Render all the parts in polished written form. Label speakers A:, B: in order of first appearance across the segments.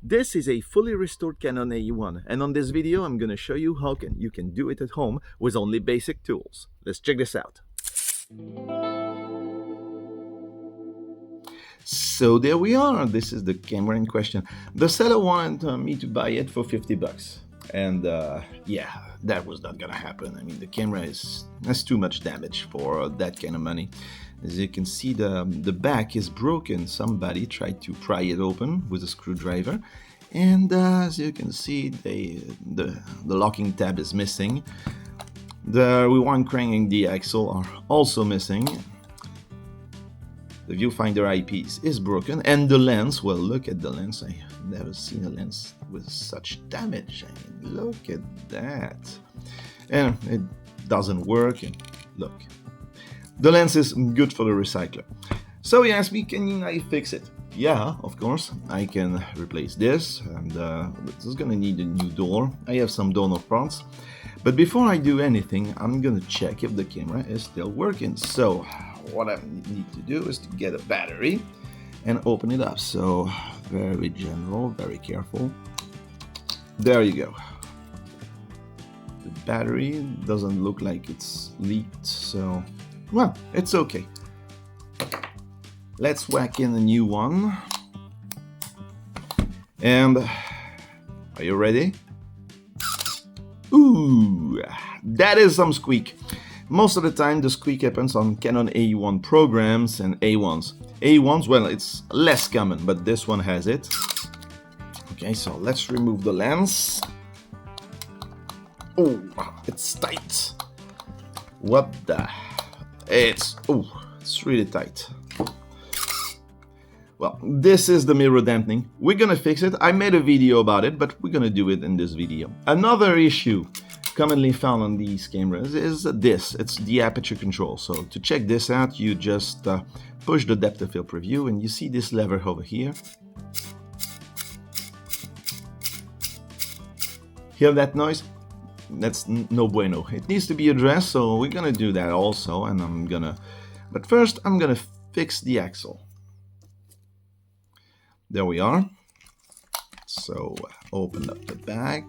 A: This is a fully restored Canon AE1, and on this video I'm gonna show you how you can do it at home with only basic tools. Let's check this out. So there we are, this is the camera in question. The seller wanted me to buy it for 50 bucks. And yeah, that was not gonna happen. I mean, the camera has too much damage for that kind of money. As you can see, the back is broken. Somebody tried to pry it open with a screwdriver. And as you can see, the locking tab is missing. The rewind crank and the axle are also missing. The viewfinder eyepiece is broken, and the lens, well, look at the lens. I've never seen a lens with such damage. I mean, look at that. And it doesn't work, and look. The lens is good for the recycler. So he asked me, can I fix it? Yeah, of course. I can replace this, and this is gonna need a new door. I have some donor parts. But before I do anything, I'm gonna check if the camera is still working. So what I need to do is to get a battery and open it up. So very general, very careful. There you go. The battery doesn't look like it's leaked, so well, it's okay. Let's whack in a new one. And are you ready? Ooh, that is some squeak. Most of the time the squeak happens on Canon AE1 programs and A1s. A1s, well, it's less common, but this one has it. Okay, so let's remove the lens. Oh, it's tight. What the? It's really tight. Well, this is the mirror dampening. We're gonna fix it. I made a video about it, but we're gonna do it in this video. Another issue commonly found on these cameras is this. It's the aperture control. So to check this out, you just push the depth of field preview, and you see this lever over here. Hear that noise? That's no bueno. It needs to be addressed, so we're gonna do that also, and but first I'm gonna fix the axle. There we are. So open up the back.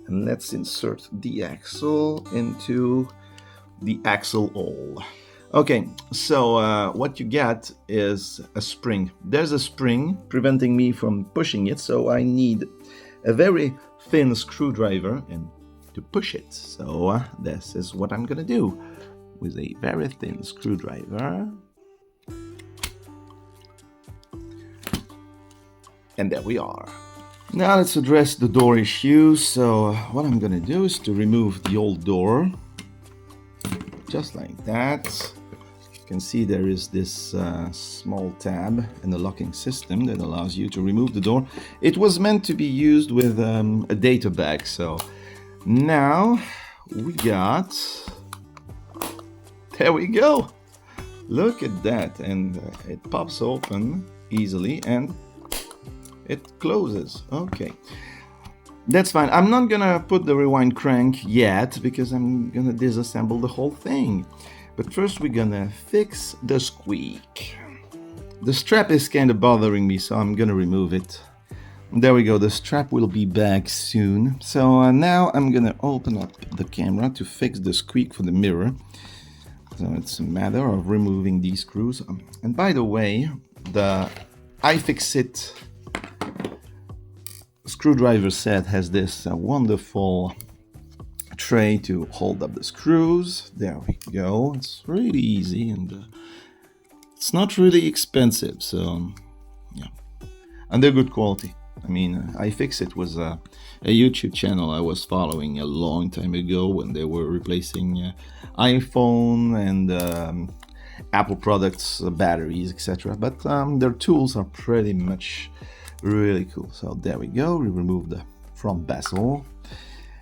A: And let's insert the axle into the axle hole. Okay, so what you get is a spring. There's a spring preventing me from pushing it, so I need a very thin screwdriver and to push it. So this is what I'm gonna do with a very thin screwdriver. And there we are. Now let's address the door issue. So what I'm gonna do is to remove the old door, just like that. You can see there is this small tab in the locking system that allows you to remove the door. It was meant to be used with a data bag. So now we got, there we go. Look at that, and it pops open easily and it closes. Okay, that's fine. I'm not gonna put the rewind crank yet because I'm gonna disassemble the whole thing. But first we're gonna fix the squeak. The strap is kind of bothering me, so I'm gonna remove it. There we go, the strap will be back soon. So now I'm gonna open up the camera to fix the squeak for the mirror. So it's a matter of removing these screws. And by the way, the iFixit screwdriver set has this wonderful tray to hold up the screws. There we go. It's really easy, and it's not really expensive, so yeah, and they're good quality. I mean, iFixit was a YouTube channel I was following a long time ago when they were replacing iPhone and Apple products, batteries, etc. But their tools are pretty much really cool. So there we go. We remove the front bezel,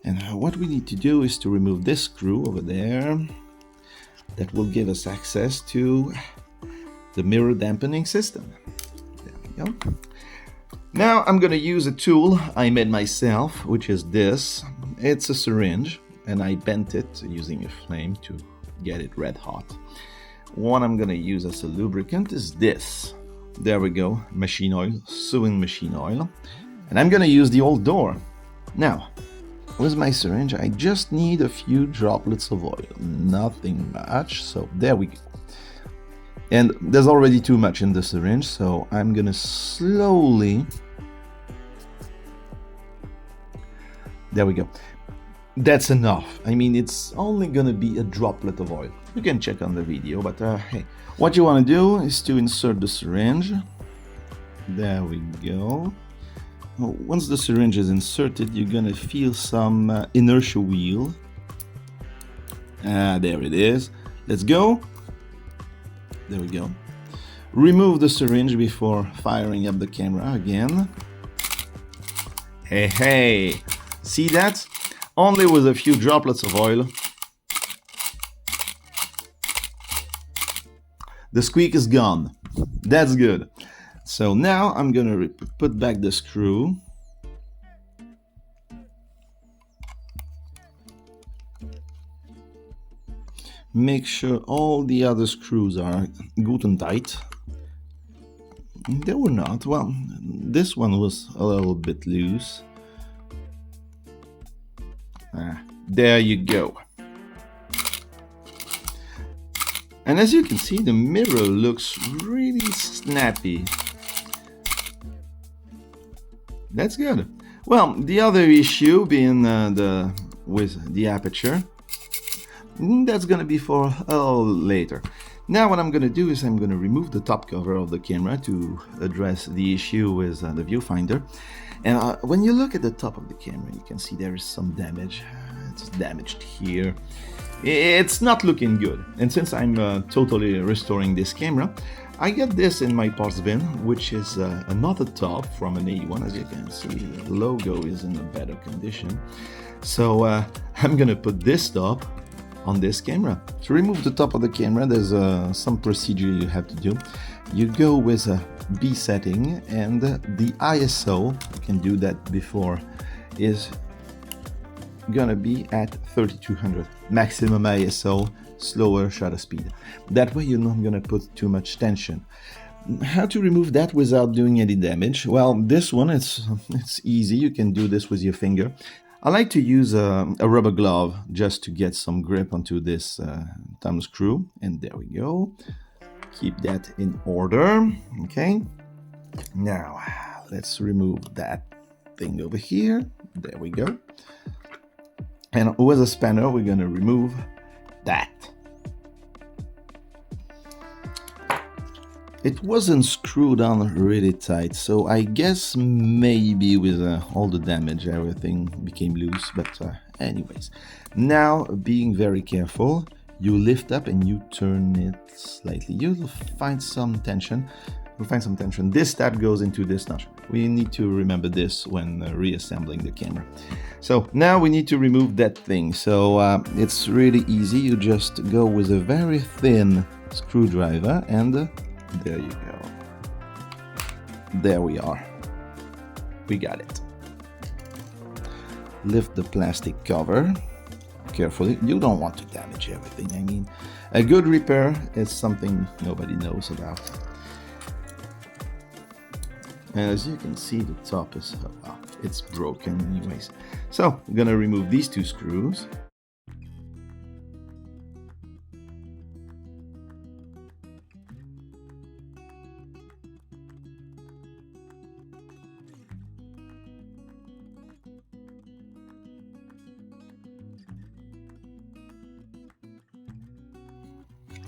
A: and what we need to do is to remove this screw over there that will give us access to the mirror dampening system. There we go. Now I'm gonna use a tool I made myself, which is this. It's a syringe, and I bent it using a flame to get it red hot. What I'm gonna use as a lubricant is this. There we go, machine oil, sewing machine oil. And I'm gonna use the old door. Now, with my syringe, I just need a few droplets of oil, nothing much, so there we go. And there's already too much in the syringe, so I'm gonna slowly... There we go. That's enough. I mean, it's only gonna be a droplet of oil. You can check on the video, but hey. What you wanna do is to insert the syringe. There we go. Once the syringe is inserted, you're gonna feel some inertia wheel. There it is. Let's go. There we go. Remove the syringe before firing up the camera again. Hey, see that? Only with a few droplets of oil. The squeak is gone. That's good. So now I'm gonna put back the screw. Make sure all the other screws are good and tight. They were not. Well, this one was a little bit loose. There you go. And as you can see, the mirror looks really snappy. That's good. Well, the other issue being with the aperture, that's gonna be for a little later. Now what I'm gonna do is I'm gonna remove the top cover of the camera to address the issue with the viewfinder. And when you look at the top of the camera, you can see there is some damage. It's damaged here. It's not looking good. And since I'm totally restoring this camera, I got this in my parts bin, which is another top from an AE1. As you can see, the logo is in a better condition. So I'm gonna put this top on this camera. To remove the top of the camera, there's some procedure you have to do. You go with a B setting, and the ISO, you can do that before, is gonna be at 3200 maximum ISO, slower shutter speed. That way you're not gonna put too much tension. How to remove that without doing any damage? Well, this one, it's easy. You can do this with your finger. I like to use a rubber glove just to get some grip onto this thumb screw, and there we go. Keep that in order. Okay, now let's remove that thing over here. There we go. And with a spanner, we're gonna remove that. It wasn't screwed on really tight, so I guess maybe with all the damage everything became loose, but anyways. Now, being very careful, you lift up and you turn it slightly. You'll find some tension. This tab goes into this notch. We need to remember this when reassembling the camera. So now we need to remove that thing. So it's really easy. You just go with a very thin screwdriver, and there you go. There we are. We got it. Lift the plastic cover carefully. You don't want to damage everything. I mean, a good repair is something nobody knows about. And as you can see, the top is, it's broken anyways. So I'm gonna remove these two screws.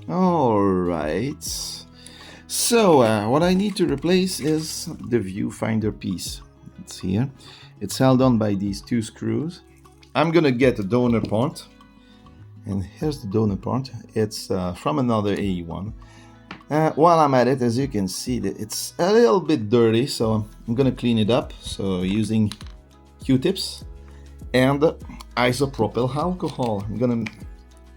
A: All right. So what I need to replace is the viewfinder piece. It's here. It's held on by these two screws. I'm gonna get a donor part, and here's the donor part. It's from another AE1. While I'm at it, as you can see, it's a little bit dirty, so I'm gonna clean it up. So using Q-tips and isopropyl alcohol.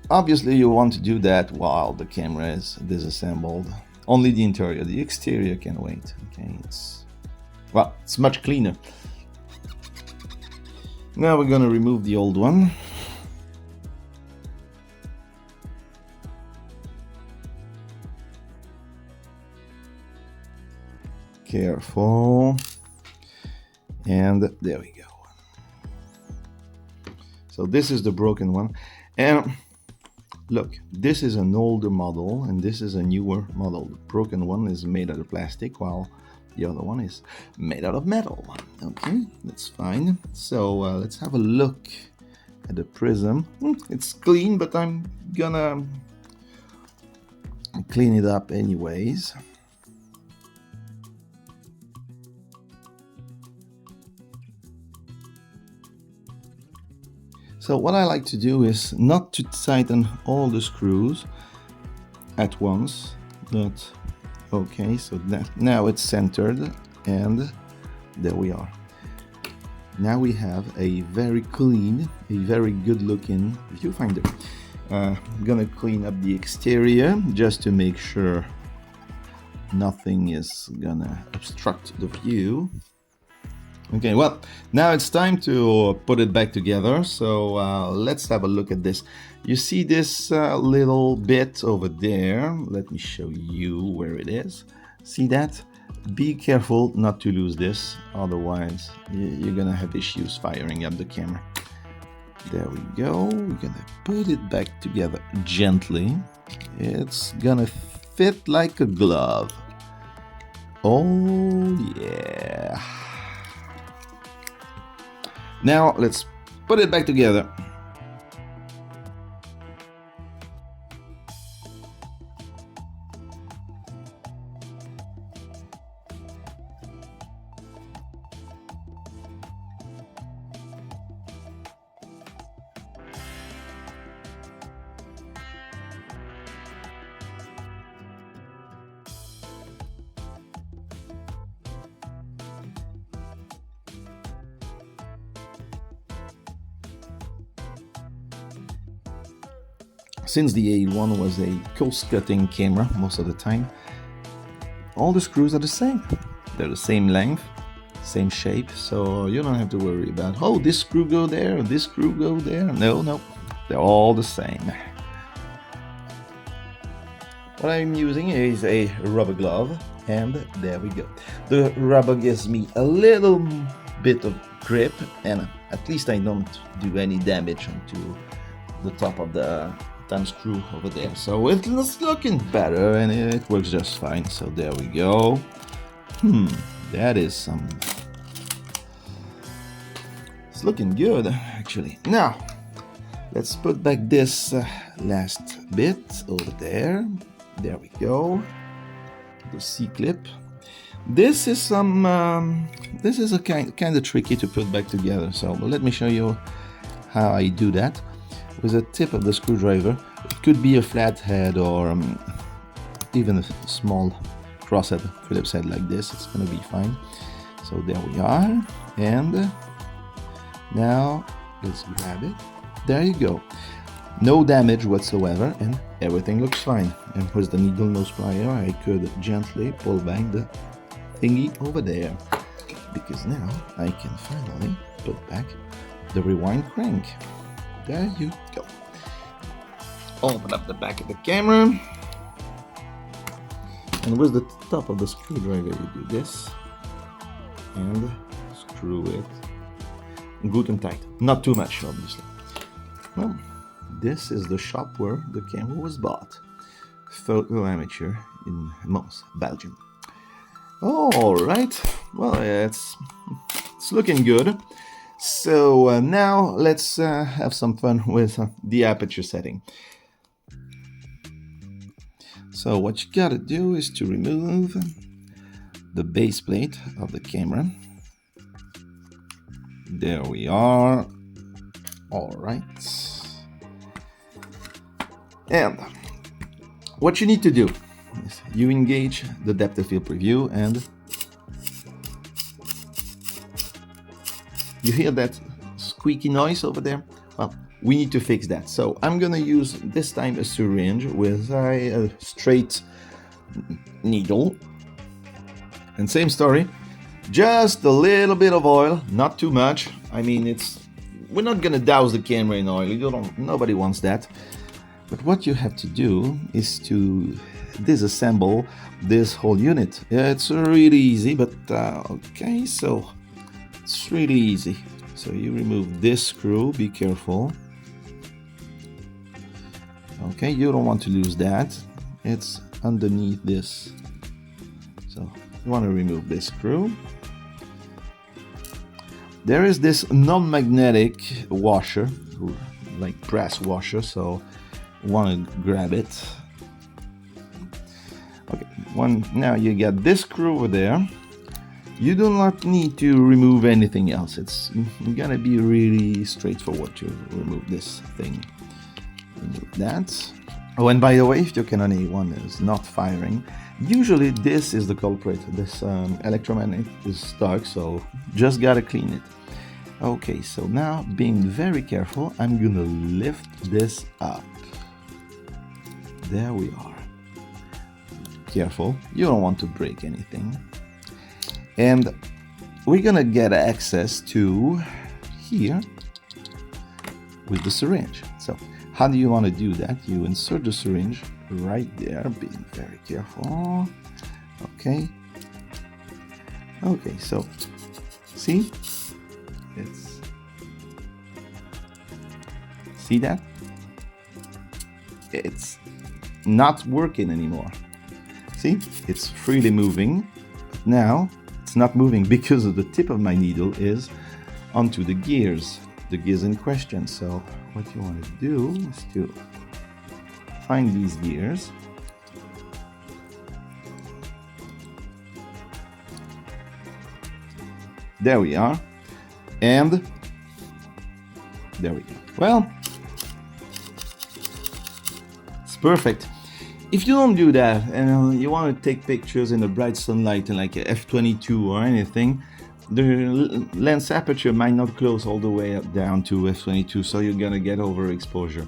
A: Obviously, you want to do that while the camera is disassembled. Only the interior, the exterior can wait. Okay, it's much cleaner. Now we're gonna remove the old one. Careful. And there we go. So this is the broken one. And look, this is an older model and this is a newer model. The broken one is made out of plastic while the other one is made out of metal. Okay, that's fine. So let's have a look at the prism. It's clean, but I'm gonna clean it up anyways. So what I like to do is not to tighten all the screws at once, but okay, so that now it's centered and there we are. Now we have a very clean, a very good looking viewfinder. I'm gonna clean up the exterior just to make sure nothing is gonna obstruct the view. Okay, well, now it's time to put it back together. So let's have a look at this. You see this little bit over there? Let me show you where it is. See that? Be careful not to lose this, otherwise you're gonna have issues firing up the camera. There we go. We're gonna put it back together gently. It's gonna fit like a glove. Oh yeah. Now let's put it back together. Since the AE1 was a coast-cutting camera most of the time, all the screws are the same. They're the same length, same shape, so you don't have to worry about, oh, this screw go there, this screw go there. No, they're all the same. What I'm using is a rubber glove, and there we go. The rubber gives me a little bit of grip, and at least I don't do any damage onto the top of the thumb screw over there. So it's looking better and it works just fine. So there we go. That is some... It's looking good, actually. Now, let's put back this last bit over there. There we go. The C-clip. This is some... this is a kind of tricky to put back together. So let me show you how I do that. With the tip of the screwdriver. It could be a flathead or even a small crosshead, Phillips head like this. It's gonna be fine. So there we are, and now let's grab it. There you go. No damage whatsoever, and everything looks fine. And with the needle nose plier, I could gently pull back the thingy over there, because now I can finally put back the rewind crank. There you go. Open up the back of the camera, and with the top of the screwdriver you do this and screw it good and tight. Not too much, obviously. Well, this is the shop where the camera was bought. Photo Aperture in Mons, Belgium. Alright, well, it's looking good. So now let's have some fun with the aperture setting. So what you gotta do is to remove the base plate of the camera. There we are. Alright. And what you need to do is you engage the depth of field preview, and you hear that squeaky noise over there? Well, we need to fix that. So I'm gonna use this time a syringe with a straight needle. And same story, just a little bit of oil, not too much. I mean, we're not gonna douse the camera in oil. Nobody wants that. But what you have to do is to disassemble this whole unit. It's really easy, but okay, so it's really easy. So you remove this screw, be careful. Okay, you don't want to lose that. It's underneath this. So you want to remove this screw. There is this non-magnetic washer, like brass washer, so you want to grab it. Okay, now you got this screw over there. You do not need to remove anything else. It's gonna be really straightforward to remove this thing. Remove that. Oh, and by the way, if your Canon AE1 is not firing, usually this is the culprit. This electromagnet is stuck, so just gotta clean it. Okay, so now being very careful, I'm gonna lift this up. There we are. Careful, you don't want to break anything. And we're gonna get access to here with the syringe. So how do you want to do that? You insert the syringe right there, being very careful. Okay, so see, see that? It's not working anymore. See, it's freely moving, but now it's not moving because of the tip of my needle is onto the gears in question. So what you want to do is to find these gears. There we are. And there we go. Well, it's perfect. If you don't do that and you want to take pictures in the bright sunlight like a f/22 or anything, the lens aperture might not close all the way up down to f/22, so you're gonna get overexposure.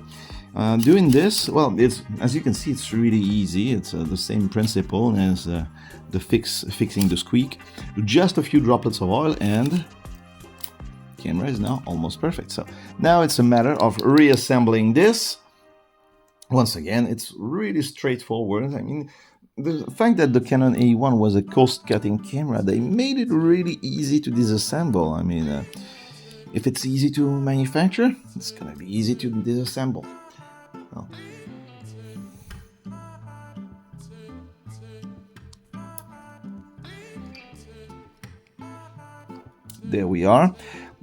A: Doing this, well, it's, as you can see, it's really easy. It's the same principle as fixing the squeak. Just a few droplets of oil and camera is now almost perfect. So now it's a matter of reassembling this. Once again, it's really straightforward. I mean, the fact that the Canon AE1 was a cost-cutting camera, they made it really easy to disassemble. I mean, if it's easy to manufacture, it's gonna be easy to disassemble. Well, there we are.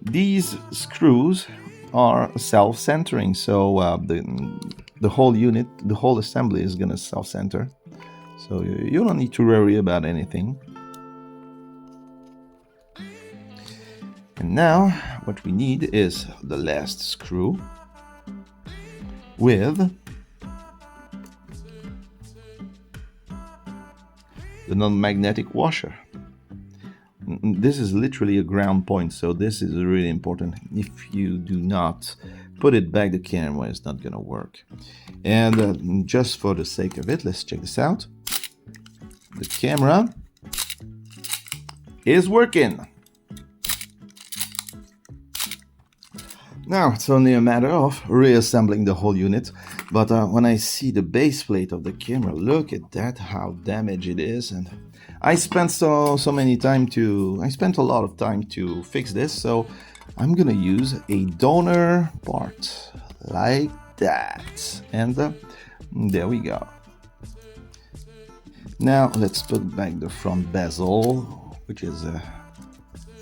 A: These screws are self-centering, so the whole unit, the whole assembly is gonna self-center. So you don't need to worry about anything. And now what we need is the last screw with the non-magnetic washer. This is literally a ground point, so this is really important. If you do not put it back, the camera is not gonna work. And just for the sake of it, let's check this out. The camera is working. Now it's only a matter of reassembling the whole unit, but when I see the base plate of the camera, look at that, how damaged it is. And I spent I spent a lot of time to fix this, so I'm gonna use a donor part like that, and there we go. Now let's put back the front bezel, which is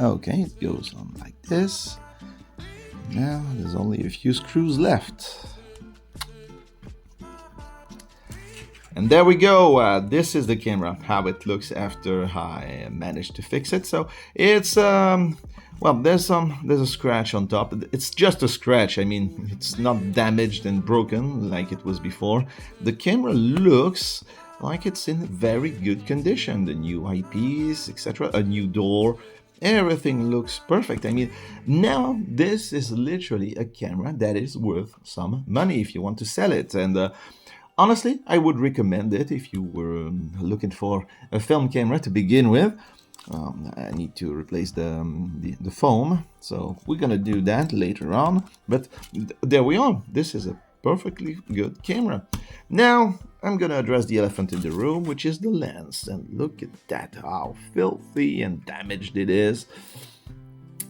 A: okay, it goes on like this. Now there's only a few screws left. And there we go. This is the camera, how it looks after I managed to fix it. So it's well, there's a scratch on top. It's just a scratch. I mean, it's not damaged and broken like it was before. The camera looks like it's in very good condition. The new eyepiece, etc., a new door, everything looks perfect. I mean, now this is literally a camera that is worth some money if you want to sell it. And honestly, I would recommend it if you were looking for a film camera to begin with. I need to replace the foam, so we're gonna do that later on. But there we are. This is a perfectly good camera. Now I'm gonna address the elephant in the room, which is the lens. And look at that, how filthy and damaged it is.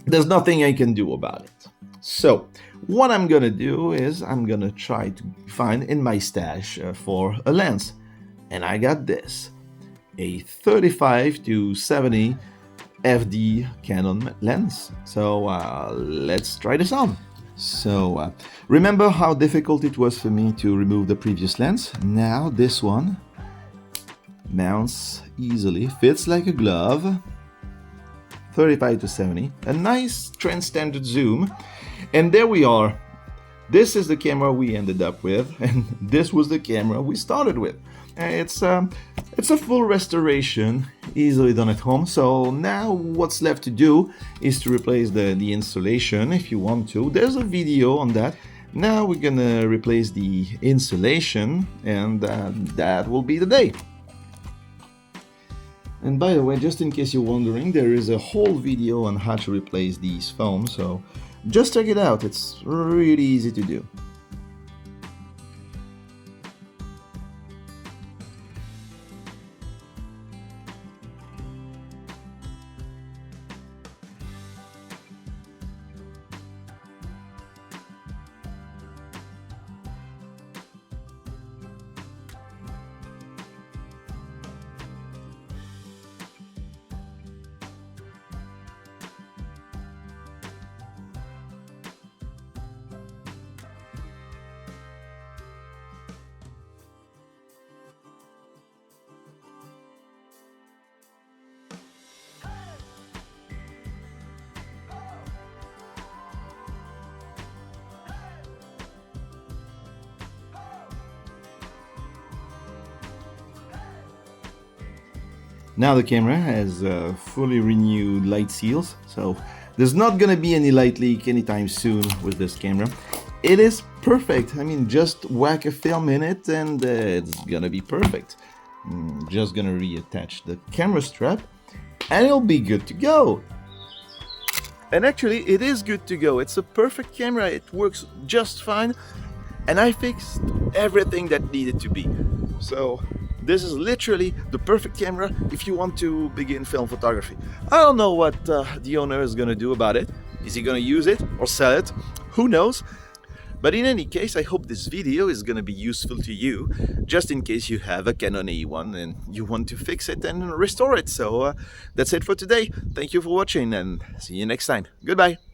A: There's nothing I can do about it. So what I'm gonna do is I'm gonna try to find in my stash for a lens. And I got this, a 35 to 70 FD Canon lens. So let's try this on. So remember how difficult it was for me to remove the previous lens? Now this one mounts easily, fits like a glove. 35 to 70, a nice trend standard zoom, and there we are. This is the camera we ended up with, and this was the camera we started with. It's a full restoration, easily done at home. So now what's left to do is to replace the insulation if you want to. There's a video on that. Now we're gonna replace the insulation, and that will be the day. And by the way, just in case you're wondering, there is a whole video on how to replace these foams, so just check it out, it's really easy to do. Now the camera has fully renewed light seals, so there's not gonna be any light leak anytime soon with this camera. It is perfect. I mean, just whack a film in it and it's gonna be perfect. Just gonna reattach the camera strap and it'll be good to go. And actually, it is good to go. It's a perfect camera. It works just fine. And I fixed everything that needed to be. So this is literally the perfect camera if you want to begin film photography. I don't know what the owner is gonna do about it. Is he gonna use it or sell it? Who knows? But in any case, I hope this video is gonna be useful to you, just in case you have a Canon AE1 and you want to fix it and restore it. So that's it for today. Thank you for watching and see you next time. Goodbye.